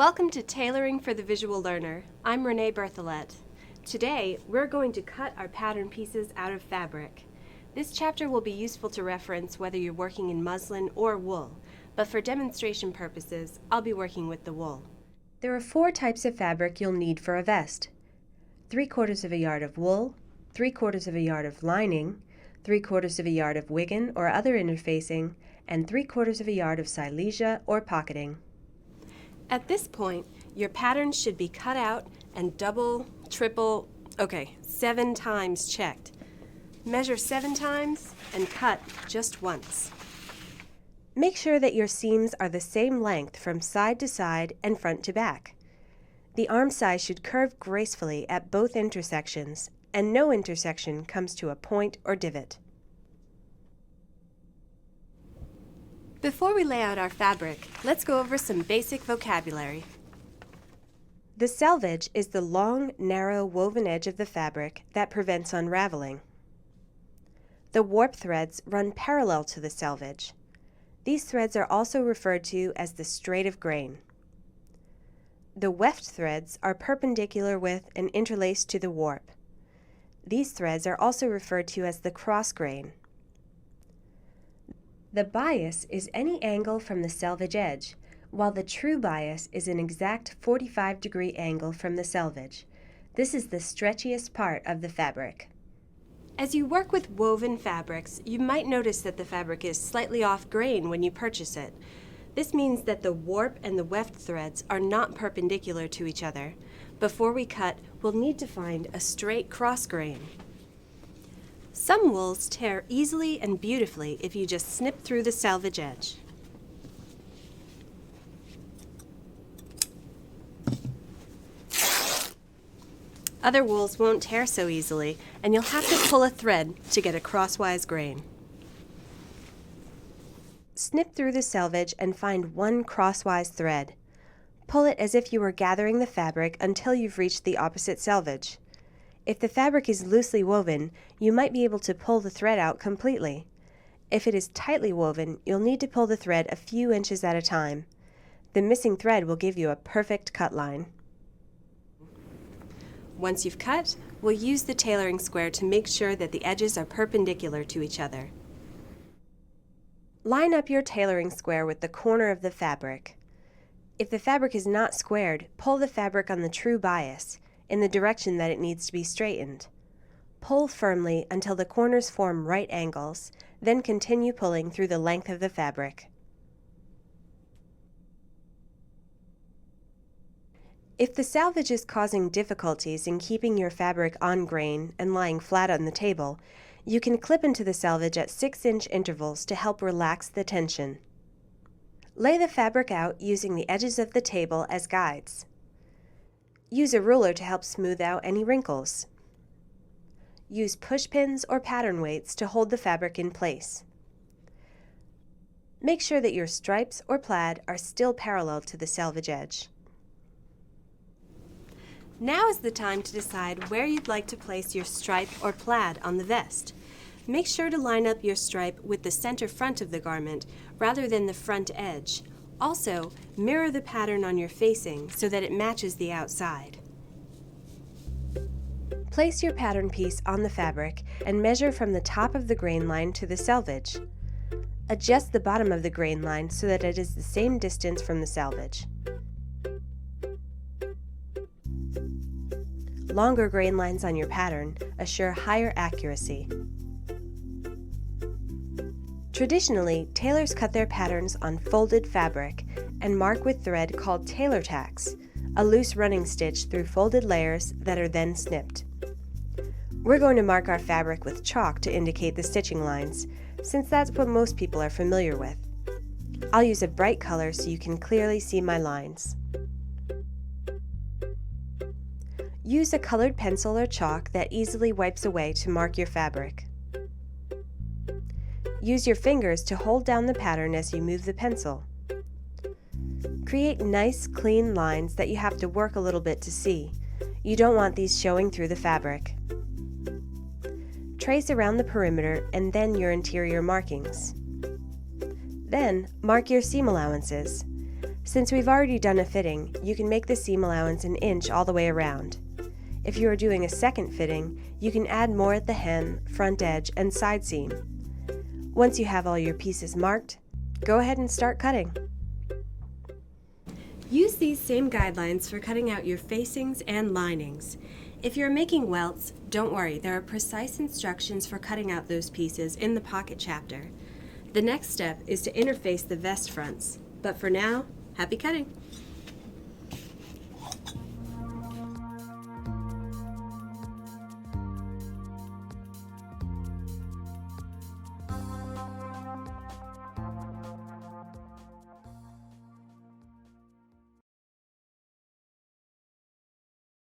Welcome to Tailoring for the Visual Learner. I'm Renée Berthelette. Today, we're going to cut our pattern pieces out of fabric. This chapter will be useful to reference whether you're working in muslin or wool, but for demonstration purposes, I'll be working with the wool. There are 4 types of fabric you'll need for a vest. 3/4 of a yard of wool, 3/4 of a yard of lining, 3/4 of a yard of wiggon or other interfacing, and 3/4 of a yard of silesia or pocketing. At this point, your pattern should be cut out and 7 times checked. Measure 7 times and cut just once. Make sure that your seams are the same length from side to side and front to back. The arm size should curve gracefully at both intersections, and no intersection comes to a point or divot. Before we lay out our fabric, let's go over some basic vocabulary. The selvage is the long, narrow woven edge of the fabric that prevents unraveling. The warp threads run parallel to the selvage. These threads are also referred to as the straight of grain. The weft threads are perpendicular with and interlaced to the warp. These threads are also referred to as the cross grain. The bias is any angle from the selvage edge, while the true bias is an exact 45-degree angle from the selvage. This is the stretchiest part of the fabric. As you work with woven fabrics, you might notice that the fabric is slightly off grain when you purchase it. This means that the warp and the weft threads are not perpendicular to each other. Before we cut, we'll need to find a straight cross grain. Some wools tear easily and beautifully if you just snip through the selvage edge. Other wools won't tear so easily, and you'll have to pull a thread to get a crosswise grain. Snip through the selvage and find one crosswise thread. Pull it as if you were gathering the fabric until you've reached the opposite selvage. If the fabric is loosely woven, you might be able to pull the thread out completely. If it is tightly woven, you'll need to pull the thread a few inches at a time. The missing thread will give you a perfect cut line. Once you've cut, we'll use the tailoring square to make sure that the edges are perpendicular to each other. Line up your tailoring square with the corner of the fabric. If the fabric is not squared, pull the fabric on the true bias, in the direction that it needs to be straightened. Pull firmly until the corners form right angles, then continue pulling through the length of the fabric. If the selvage is causing difficulties in keeping your fabric on grain and lying flat on the table, you can clip into the selvage at 6-inch intervals to help relax the tension. Lay the fabric out using the edges of the table as guides. Use a ruler to help smooth out any wrinkles. Use push pins or pattern weights to hold the fabric in place. Make sure that your stripes or plaid are still parallel to the selvage edge. Now is the time to decide where you'd like to place your stripe or plaid on the vest. Make sure to line up your stripe with the center front of the garment rather than the front edge. Also, mirror the pattern on your facing so that it matches the outside. Place your pattern piece on the fabric and measure from the top of the grain line to the selvage. Adjust the bottom of the grain line so that it is the same distance from the selvage. Longer grain lines on your pattern assure higher accuracy. Traditionally, tailors cut their patterns on folded fabric and mark with thread called Tailor Tacks, a loose running stitch through folded layers that are then snipped. We're going to mark our fabric with chalk to indicate the stitching lines, since that's what most people are familiar with. I'll use a bright color so you can clearly see my lines. Use a colored pencil or chalk that easily wipes away to mark your fabric. Use your fingers to hold down the pattern as you move the pencil. Create nice, clean lines that you have to work a little bit to see. You don't want these showing through the fabric. Trace around the perimeter and then your interior markings. Then, mark your seam allowances. Since we've already done a fitting, you can make the seam allowance 1 inch all the way around. If you are doing a second fitting, you can add more at the hem, front edge, and side seam. Once you have all your pieces marked, go ahead and start cutting. Use these same guidelines for cutting out your facings and linings. If you're making welts, don't worry, there are precise instructions for cutting out those pieces in the pocket chapter. The next step is to interface the vest fronts, but for now, happy cutting!